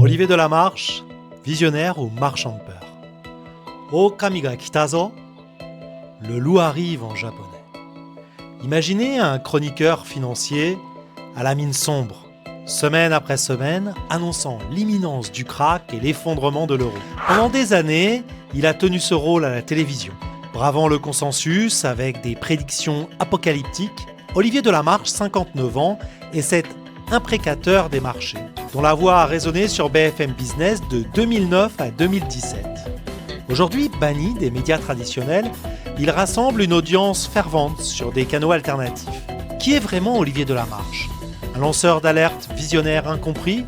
Olivier Delamarche, visionnaire ou marchand de peur. Okami ga kitazo, le loup arrive en japonais. Imaginez un chroniqueur financier à la mine sombre, semaine après semaine, annonçant l'imminence du krach et l'effondrement de l'euro. Pendant des années, il a tenu ce rôle à la télévision. Bravant le consensus avec des prédictions apocalyptiques, Olivier Delamarche, 59 ans, est cet imprécateur des marchés, dont la voix a résonné sur BFM Business de 2009 à 2017. Aujourd'hui banni des médias traditionnels, il rassemble une audience fervente sur des canaux alternatifs. Qui est vraiment Olivier Delamarche ? Un lanceur d'alerte visionnaire incompris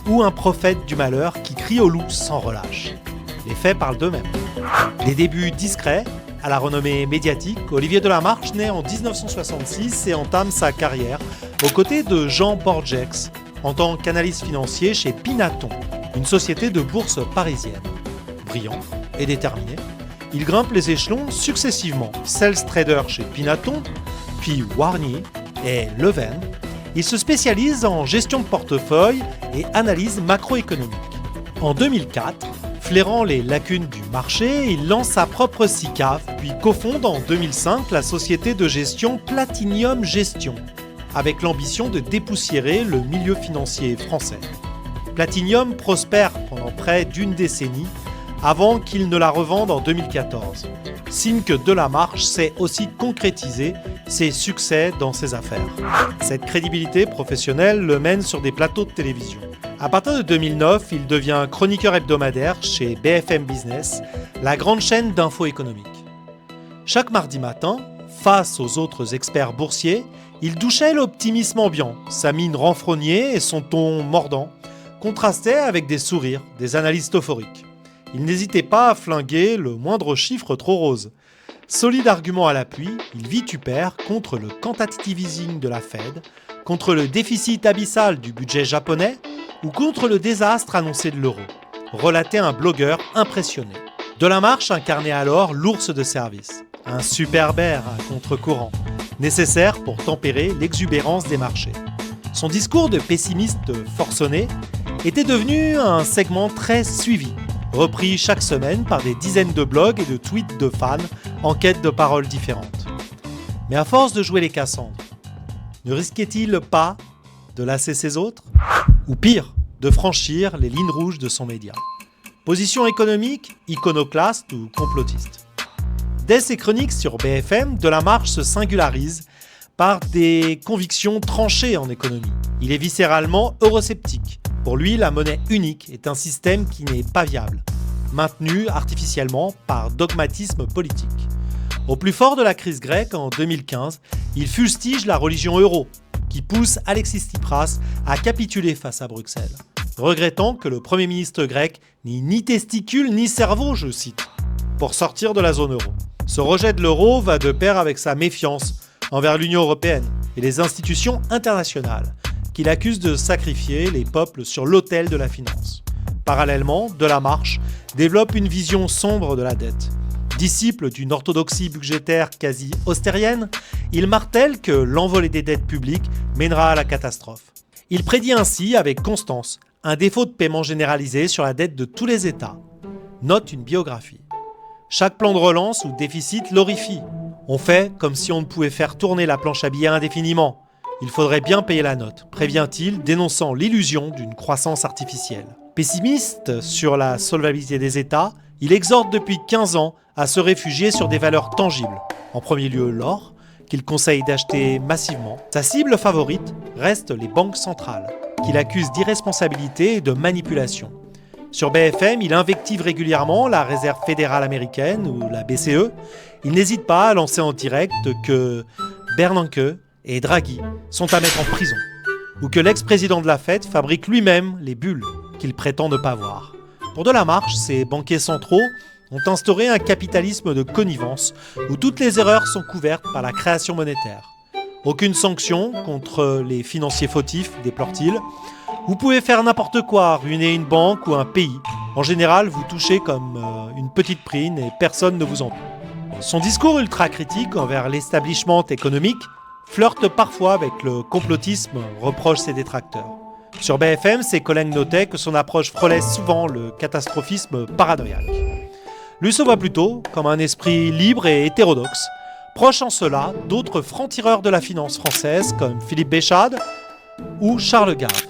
ou un prophète du malheur qui crie au loup sans relâche ? Les faits parlent d'eux-mêmes. Les débuts discrets, à la renommée médiatique, Olivier Delamarche naît en 1966 et entame sa carrière aux côtés de Jean Borgex en tant qu'analyste financier chez Pinaton, une société de bourse parisienne. Brillant et déterminé, il grimpe les échelons successivement. Sales trader chez Pinaton, puis Warnier et Leven. Il se spécialise en gestion de portefeuille et analyse macroéconomique. En 2004, flairant les lacunes du marché, il lance sa propre SICAV, puis cofonde en 2005 la société de gestion Platinium Gestion, avec l'ambition de dépoussiérer le milieu financier français. Platinium prospère pendant près d'une décennie avant qu'il ne la revende en 2014. Signe que Delamarche sait aussi concrétiser ses succès dans ses affaires. Cette crédibilité professionnelle le mène sur des plateaux de télévision. À partir de 2009, il devient chroniqueur hebdomadaire chez BFM Business, la grande chaîne d'infos économiques. Chaque mardi matin, face aux autres experts boursiers, il douchait l'optimisme ambiant, sa mine renfrognée et son ton mordant contrastaient avec des sourires, des analystes euphoriques. Il n'hésitait pas à flinguer le moindre chiffre trop rose. Solide argument à l'appui, il vitupère contre le quantitative easing de la Fed, contre le déficit abyssal du budget japonais ou contre le désastre annoncé de l'euro, relatait un blogueur impressionné. Delamarche incarnait alors l'ours de service, un super bear à contre-courant, nécessaire pour tempérer l'exubérance des marchés. Son discours de pessimiste forcené était devenu un segment très suivi, repris chaque semaine par des dizaines de blogs et de tweets de fans en quête de paroles différentes. Mais à force de jouer les Cassandres, ne risquait-il pas de lasser ses autres ? Ou pire, de franchir les lignes rouges de son média. Position économique, iconoclaste ou complotiste. Dès ses chroniques sur BFM, Delamarche se singularise par des convictions tranchées en économie. Il est viscéralement eurosceptique. Pour lui, la monnaie unique est un système qui n'est pas viable, maintenu artificiellement par dogmatisme politique. Au plus fort de la crise grecque en 2015, il fustige la religion euro, qui pousse Alexis Tsipras à capituler face à Bruxelles, regrettant que le Premier ministre grec n'ait ni testicules ni cerveau, je cite, pour sortir de la zone euro. Ce rejet de l'euro va de pair avec sa méfiance envers l'Union européenne et les institutions internationales, qu'il accuse de sacrifier les peuples sur l'autel de la finance. Parallèlement, Delamarche développe une vision sombre de la dette. Disciple d'une orthodoxie budgétaire quasi austérienne, il martèle que l'envolée des dettes publiques mènera à la catastrophe. Il prédit ainsi avec constance un défaut de paiement généralisé sur la dette de tous les États. Note une biographie. Chaque plan de relance ou déficit l'horrifie. On fait comme si on ne pouvait faire tourner la planche à billets indéfiniment. Il faudrait bien payer la note, prévient-il, dénonçant l'illusion d'une croissance artificielle. Pessimiste sur la solvabilité des États, il exhorte depuis 15 ans à se réfugier sur des valeurs tangibles. En premier lieu, l'or, qu'il conseille d'acheter massivement. Sa cible favorite reste les banques centrales, qu'il accuse d'irresponsabilité et de manipulation. Sur BFM, il invective régulièrement la Réserve fédérale américaine ou la BCE. Il n'hésite pas à lancer en direct que Bernanke et Draghi sont à mettre en prison, ou que l'ex-président de la Fed fabrique lui-même les bulles qu'il prétend ne pas voir. Pour Delamarche, ces banquiers centraux ont instauré un capitalisme de connivence où toutes les erreurs sont couvertes par la création monétaire. Aucune sanction contre les financiers fautifs, déplore-t-il. Vous pouvez faire n'importe quoi, ruiner une banque ou un pays. En général, vous touchez comme une petite prime et personne ne vous en veut. Son discours ultra-critique envers l'establishment économique flirte parfois avec le complotisme, reprochent ses détracteurs. Sur BFM, ses collègues notaient que son approche frôlait souvent le catastrophisme paranoïaque. Lui se voit plutôt comme un esprit libre et hétérodoxe, proche en cela d'autres francs-tireurs de la finance française comme Philippe Béchade ou Charles Gave.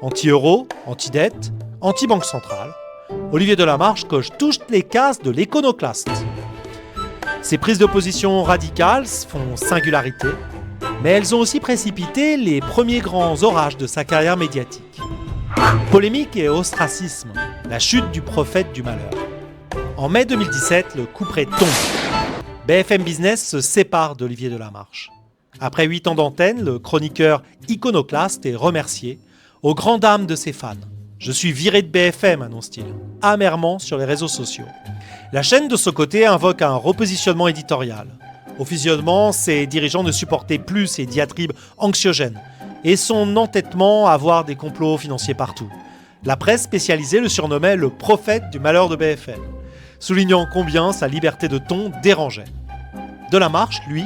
Anti-euro, anti-dette, anti-banque centrale, Olivier Delamarche coche toutes les cases de l'iconoclaste. Ses prises de position radicales font singularité, mais elles ont aussi précipité les premiers grands orages de sa carrière médiatique. Polémique et ostracisme, la chute du prophète du malheur. En mai 2017, le couperet tombe. BFM Business se sépare d'Olivier Delamarche. Après 8 ans d'antenne, le chroniqueur iconoclaste est remercié, aux grandes dames de ses fans. « Je suis viré de BFM », annonce-t-il, amèrement sur les réseaux sociaux. La chaîne, de ce côté, invoque un repositionnement éditorial. Au fusionnement, ses dirigeants ne supportaient plus ses diatribes anxiogènes et son entêtement à voir des complots financiers partout. La presse spécialisée le surnommait le prophète du malheur de BFM, soulignant combien sa liberté de ton dérangeait. Delamarche, lui,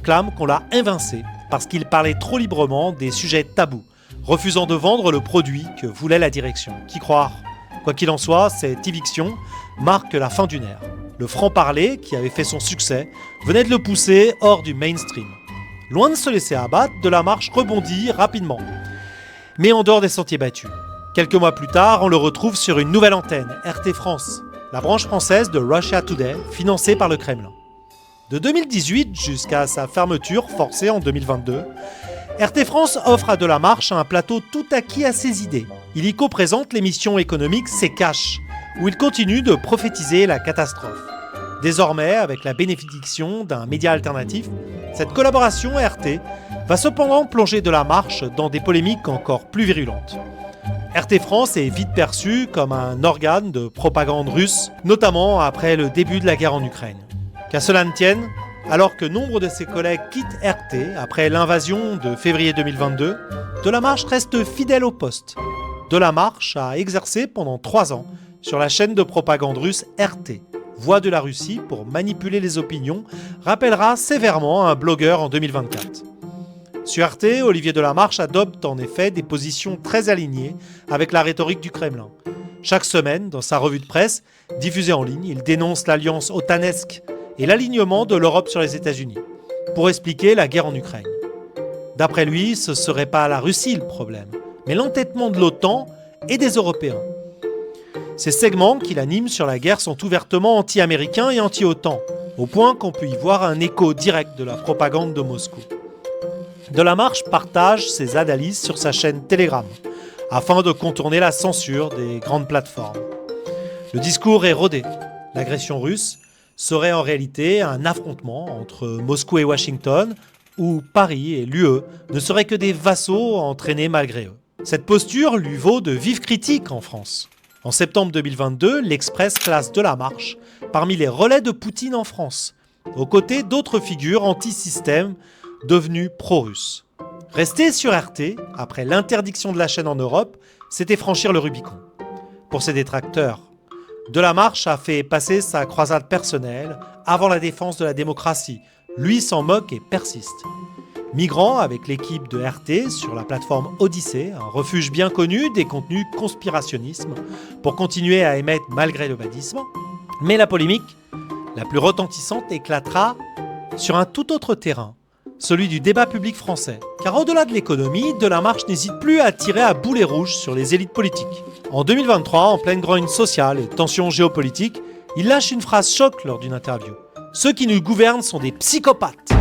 clame qu'on l'a évincé parce qu'il parlait trop librement des sujets tabous, refusant de vendre le produit que voulait la direction. Qui croire ? Quoi qu'il en soit, cette éviction marque la fin d'une ère. Le franc-parler, qui avait fait son succès, venait de le pousser hors du mainstream. Loin de se laisser abattre, Delamarche rebondit rapidement, mais en dehors des sentiers battus. Quelques mois plus tard, on le retrouve sur une nouvelle antenne, RT France, la branche française de Russia Today, financée par le Kremlin. De 2018 jusqu'à sa fermeture forcée en 2022, RT France offre à Delamarche un plateau tout acquis à ses idées. Il y co-présente l'émission économique C'est Cash, où il continue de prophétiser la catastrophe. Désormais, avec la bénédiction d'un média alternatif, cette collaboration RT va cependant plonger Delamarche dans des polémiques encore plus virulentes. RT France est vite perçu comme un organe de propagande russe, notamment après le début de la guerre en Ukraine. Qu'à cela ne tienne, alors que nombre de ses collègues quittent RT après l'invasion de février 2022, Delamarche reste fidèle au poste. Delamarche a exercé pendant 3 ans sur la chaîne de propagande russe RT, Voix de la Russie pour manipuler les opinions, rappellera sévèrement un blogueur en 2024. Sur RT, Olivier Delamarche adopte en effet des positions très alignées avec la rhétorique du Kremlin. Chaque semaine, dans sa revue de presse, diffusée en ligne, il dénonce l'alliance otanesque et l'alignement de l'Europe sur les États-Unis, pour expliquer la guerre en Ukraine. D'après lui, ce ne serait pas la Russie le problème, mais l'entêtement de l'OTAN et des Européens. Ces segments qu'il anime sur la guerre sont ouvertement anti-américains et anti-OTAN, au point qu'on peut y voir un écho direct de la propagande de Moscou. Delamarche partage ses analyses sur sa chaîne Telegram, afin de contourner la censure des grandes plateformes. Le discours est rodé. L'agression russe serait en réalité un affrontement entre Moscou et Washington, où Paris et l'UE ne seraient que des vassaux entraînés malgré eux. Cette posture lui vaut de vives critiques en France. En septembre 2022, l'Express classe Delamarche parmi les relais de Poutine en France, aux côtés d'autres figures anti-système devenues pro-russes. Rester sur RT, après l'interdiction de la chaîne en Europe, c'était franchir le Rubicon. Pour ses détracteurs, Delamarche a fait passer sa croisade personnelle avant la défense de la démocratie. Lui s'en moque et persiste. Migrant avec l'équipe de RT sur la plateforme Odyssée, un refuge bien connu des contenus conspirationnisme, pour continuer à émettre malgré le badisme. Mais la polémique, la plus retentissante, éclatera sur un tout autre terrain, celui du débat public français. Car au-delà de l'économie, Delamarche n'hésite plus à tirer à boulet rouge sur les élites politiques. En 2023, en pleine grogne sociale et tensions géopolitiques, il lâche une phrase choc lors d'une interview. « Ceux qui nous gouvernent sont des psychopathes !»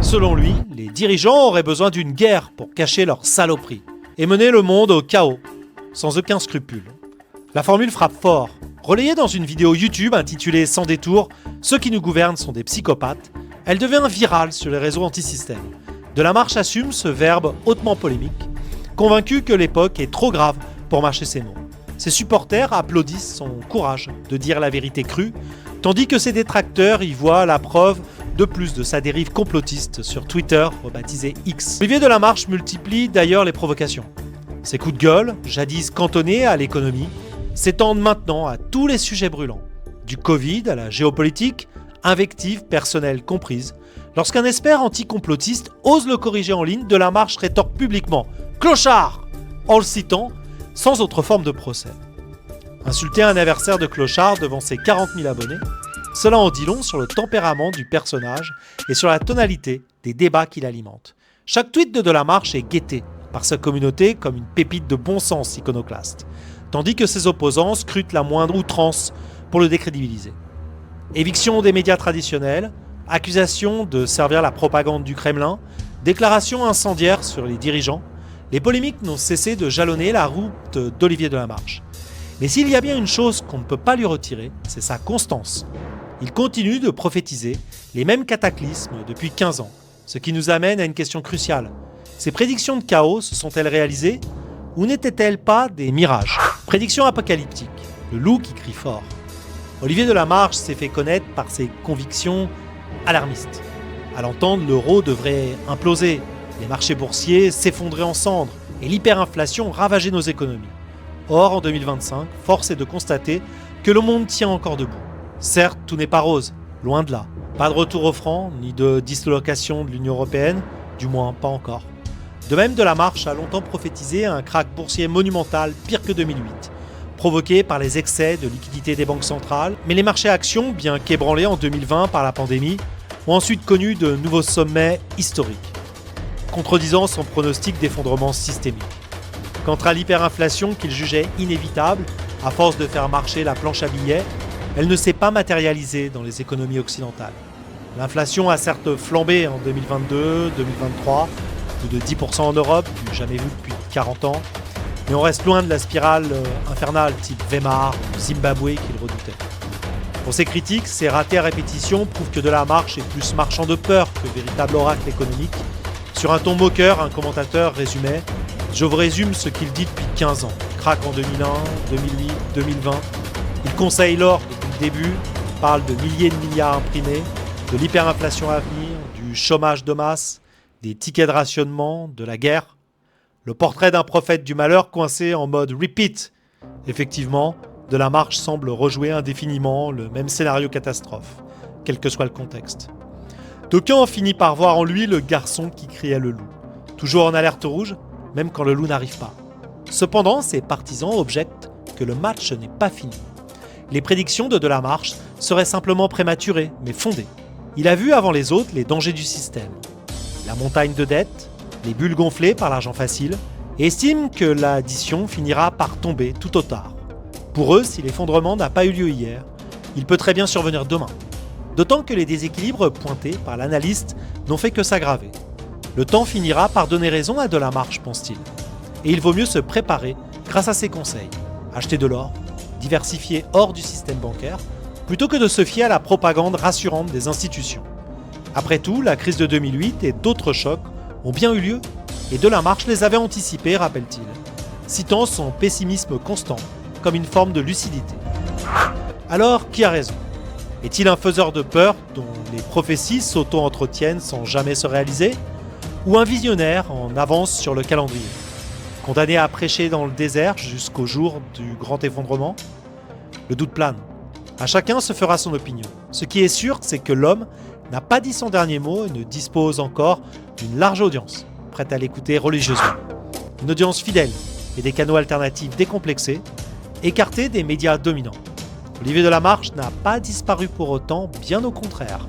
Selon lui, les dirigeants auraient besoin d'une guerre pour cacher leur saloperie et mener le monde au chaos, sans aucun scrupule. La formule frappe fort. Relayée dans une vidéo YouTube intitulée « Sans détour, ceux qui nous gouvernent sont des psychopathes », elle devient virale sur les réseaux anti-système. Delamarche assume ce verbe hautement polémique, convaincu que l'époque est trop grave pour mâcher ses mots. Ses supporters applaudissent son courage de dire la vérité crue, tandis que ses détracteurs y voient la preuve de plus de sa dérive complotiste sur Twitter, rebaptisé X. Olivier Delamarche multiplie d'ailleurs les provocations. Ses coups de gueule, jadis cantonnés à l'économie, s'étendent maintenant à tous les sujets brûlants. Du Covid à la géopolitique, invectives personnelles comprises. Lorsqu'un expert anticomplotiste ose le corriger en ligne, Delamarche rétorque publiquement « Clochard !» en le citant sans autre forme de procès. Insulter un adversaire de clochard devant ses 40 000 abonnés, cela en dit long sur le tempérament du personnage et sur la tonalité des débats qu'il alimente. Chaque tweet de Delamarche est guetté par sa communauté comme une pépite de bon sens iconoclaste, tandis que ses opposants scrutent la moindre outrance pour le décrédibiliser. Éviction des médias traditionnels, accusations de servir la propagande du Kremlin, déclarations incendiaires sur les dirigeants, les polémiques n'ont cessé de jalonner la route d'Olivier Delamarche. Mais s'il y a bien une chose qu'on ne peut pas lui retirer, c'est sa constance. Il continue de prophétiser les mêmes cataclysmes depuis 15 ans, ce qui nous amène à une question cruciale. Ces prédictions de chaos se sont-elles réalisées ou n'étaient-elles pas des mirages ? Prédictions apocalyptiques, le loup qui crie fort. Olivier Delamarche s'est fait connaître par ses convictions alarmistes. À l'entendre, l'euro devrait imploser, les marchés boursiers s'effondrer en cendres et l'hyperinflation ravager nos économies. Or, en 2025, force est de constater que le monde tient encore debout. Certes, tout n'est pas rose, loin de là. Pas de retour au franc, ni de dislocation de l'Union européenne, du moins pas encore. De même, Delamarche a longtemps prophétisé un krach boursier monumental pire que 2008, provoqué par les excès de liquidité des banques centrales, mais les marchés actions, bien qu'ébranlés en 2020 par la pandémie, ont ensuite connu de nouveaux sommets historiques, contredisant son pronostic d'effondrement systémique. Quant à l'hyperinflation qu'il jugeait inévitable, à force de faire marcher la planche à billets, elle ne s'est pas matérialisée dans les économies occidentales. L'inflation a certes flambé en 2022, 2023, plus de 10% en Europe, du jamais vu depuis 40 ans, mais on reste loin de la spirale infernale type Weimar ou Zimbabwe qu'il redoutait. Pour ses critiques, ces ratés à répétition prouvent que Delamarche est plus marchand de peur que véritable oracle économique. Sur un ton moqueur, un commentateur résumait « Je vous résume ce qu'il dit depuis 15 ans. Krach en 2001, 2008, 2020. Il conseille l'or depuis le début, parle de milliers de milliards imprimés, de l'hyperinflation à venir, du chômage de masse, des tickets de rationnement, de la guerre. Le portrait d'un prophète du malheur coincé en mode repeat. Effectivement, Delamarche semble rejouer indéfiniment le même scénario catastrophe, quel que soit le contexte. D'aucuns ont fini par voir en lui le garçon qui criait le loup, toujours en alerte rouge, même quand le loup n'arrive pas. Cependant, ses partisans objectent que le match n'est pas fini. Les prédictions de Delamarche seraient simplement prématurées, mais fondées. Il a vu avant les autres les dangers du système. La montagne de dettes, les bulles gonflées par l'argent facile, et estime que l'addition finira par tomber tout au tard. Pour eux, si l'effondrement n'a pas eu lieu hier, il peut très bien survenir demain. D'autant que les déséquilibres pointés par l'analyste n'ont fait que s'aggraver. Le temps finira par donner raison à Delamarche, pense-t-il. Et il vaut mieux se préparer grâce à ses conseils. Acheter de l'or, diversifier hors du système bancaire, plutôt que de se fier à la propagande rassurante des institutions. Après tout, la crise de 2008 et d'autres chocs ont bien eu lieu, et Delamarche les avait anticipés, rappelle-t-il, citant son pessimisme constant comme une forme de lucidité. Alors, qui a raison ? Est-il un faiseur de peur dont les prophéties s'auto-entretiennent sans jamais se réaliser ? Ou un visionnaire en avance sur le calendrier ? Condamné à prêcher dans le désert jusqu'au jour du grand effondrement ? Le doute plane. À chacun se fera son opinion. Ce qui est sûr, c'est que l'homme n'a pas dit son dernier mot et ne dispose encore d'une large audience, prête à l'écouter religieusement. Une audience fidèle et des canaux alternatifs décomplexés, écartés des médias dominants. Olivier Delamarche n'a pas disparu pour autant, bien au contraire.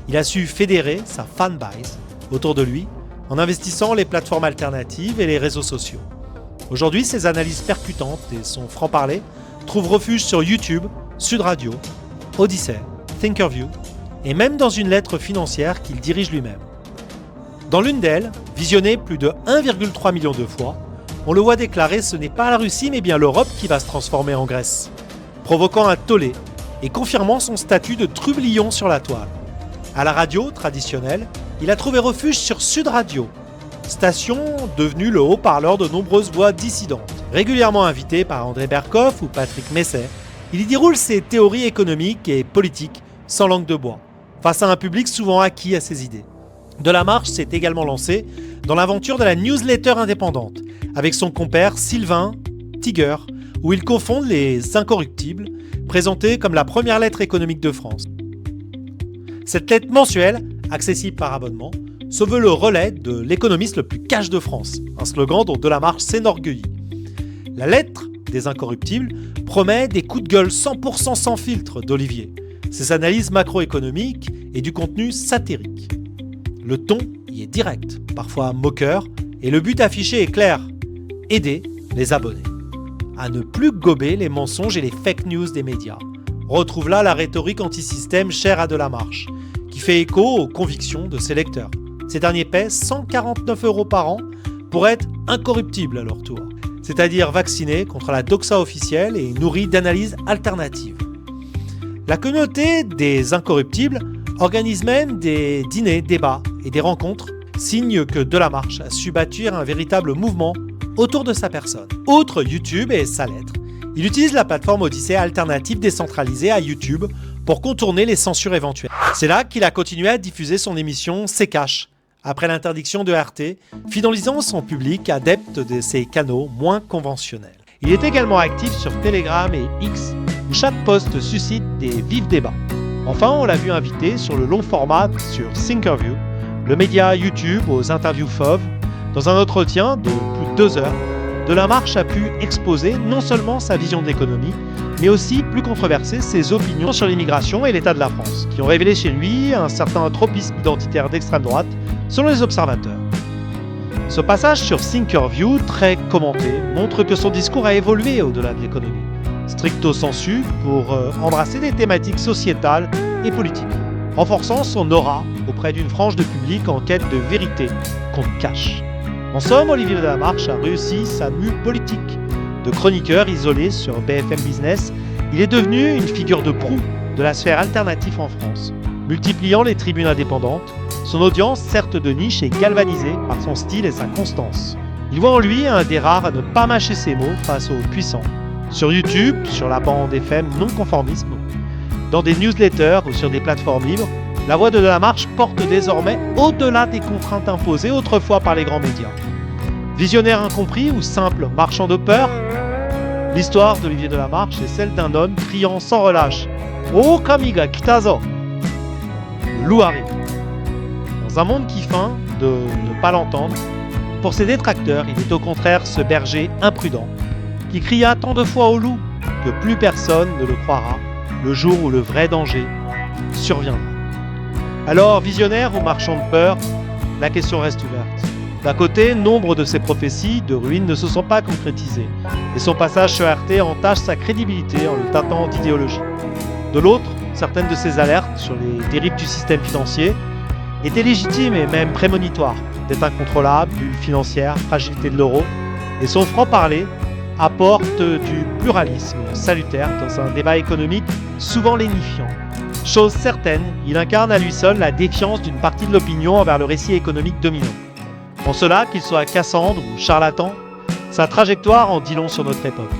Il a su fédérer sa fanbase autour de lui en investissant les plateformes alternatives et les réseaux sociaux. Aujourd'hui, ses analyses percutantes et son franc-parler trouvent refuge sur YouTube, Sud Radio, Odyssey, Thinkerview et même dans une lettre financière qu'il dirige lui-même. Dans l'une d'elles, visionnée plus de 1,3 million de fois, on le voit déclarer « Ce n'est pas la Russie mais bien l'Europe qui va se transformer en Grèce », provoquant un tollé et confirmant son statut de trublion sur la toile. À la radio traditionnelle, il a trouvé refuge sur Sud Radio, station devenue le haut-parleur de nombreuses voix dissidentes. Régulièrement invité par André Berkoff ou Patrick Messer, il y déroule ses théories économiques et politiques sans langue de bois, face à un public souvent acquis à ses idées. Delamarche s'est également lancé dans l'aventure de la newsletter indépendante, avec son compère Sylvain Tiger, où ils confondent les incorruptibles, présentés comme la première lettre économique de France. Cette lettre mensuelle, accessible par abonnement, se veut le relais de l'économiste le plus cash de France, un slogan dont Delamarche s'enorgueillit. La lettre des Incorruptibles promet des coups de gueule 100% sans filtre d'Olivier, ses analyses macroéconomiques et du contenu satirique. Le ton y est direct, parfois moqueur, et le but affiché est clair, aider les abonnés à ne plus gober les mensonges et les fake news des médias. Retrouve là la rhétorique anti-système chère à Delamarche, qui fait écho aux convictions de ses lecteurs. Ces derniers paient 149 € par an pour être incorruptibles à leur tour, c'est-à-dire vaccinés contre la doxa officielle et nourris d'analyses alternatives. La communauté des Incorruptibles organise même des dîners, débats et des rencontres, signe que Delamarche a su bâtir un véritable mouvement autour de sa personne. Outre YouTube et sa lettre, il utilise la plateforme Odyssée alternative décentralisée à YouTube pour contourner les censures éventuelles. C'est là qu'il a continué à diffuser son émission C'est Cash, après l'interdiction de RT, fidélisant son public adepte de ces canaux moins conventionnels. Il est également actif sur Telegram et X, où chaque post suscite des vifs débats. Enfin, on l'a vu invité sur le long format sur Thinkerview, le média YouTube aux interviews fauves. Dans un entretien de plus de 2 heures, Delamarche a pu exposer non seulement sa vision de l'économie, mais aussi, plus controversée, ses opinions sur l'immigration et l'état de la France, qui ont révélé chez lui un certain tropisme identitaire d'extrême droite, selon les observateurs. Ce passage sur Thinkerview, très commenté, montre que son discours a évolué au-delà de l'économie, stricto sensu pour embrasser des thématiques sociétales et politiques, renforçant son aura auprès d'une frange de public en quête de vérité qu'on cache. En somme, Olivier Delamarche a réussi sa mue politique. De chroniqueur isolé sur BFM Business, il est devenu une figure de proue de la sphère alternative en France. Multipliant les tribunes indépendantes, son audience, certes de niche, est galvanisée par son style et sa constance. Il voit en lui un des rares à ne pas mâcher ses mots face aux puissants. Sur YouTube, sur la bande FM non conformisme, dans des newsletters ou sur des plateformes libres, la voix de Delamarche porte désormais au-delà des contraintes imposées autrefois par les grands médias. Visionnaire incompris ou simple marchand de peur, l'histoire d'Olivier Delamarche est celle d'un homme criant sans relâche « Oh Kamiga Kitazo !» Le loup arrive. Dans un monde qui feint de ne pas l'entendre, pour ses détracteurs, il est au contraire ce berger imprudent qui cria tant de fois au loup que plus personne ne le croira le jour où le vrai danger surviendra. Alors, visionnaire ou marchand de peur, la question reste ouverte. D'un côté, nombre de ses prophéties de ruine ne se sont pas concrétisées, et son passage sur RT entache sa crédibilité en le teintant d'idéologie. De l'autre, certaines de ses alertes sur les dérives du système financier étaient légitimes et même prémonitoires, dette incontrôlable, bulle financière, fragilité de l'euro, et son franc-parler apporte du pluralisme salutaire dans un débat économique souvent lénifiant. Chose certaine, il incarne à lui seul la défiance d'une partie de l'opinion envers le récit économique dominant. En cela, qu'il soit Cassandre ou charlatan, sa trajectoire en dit long sur notre époque.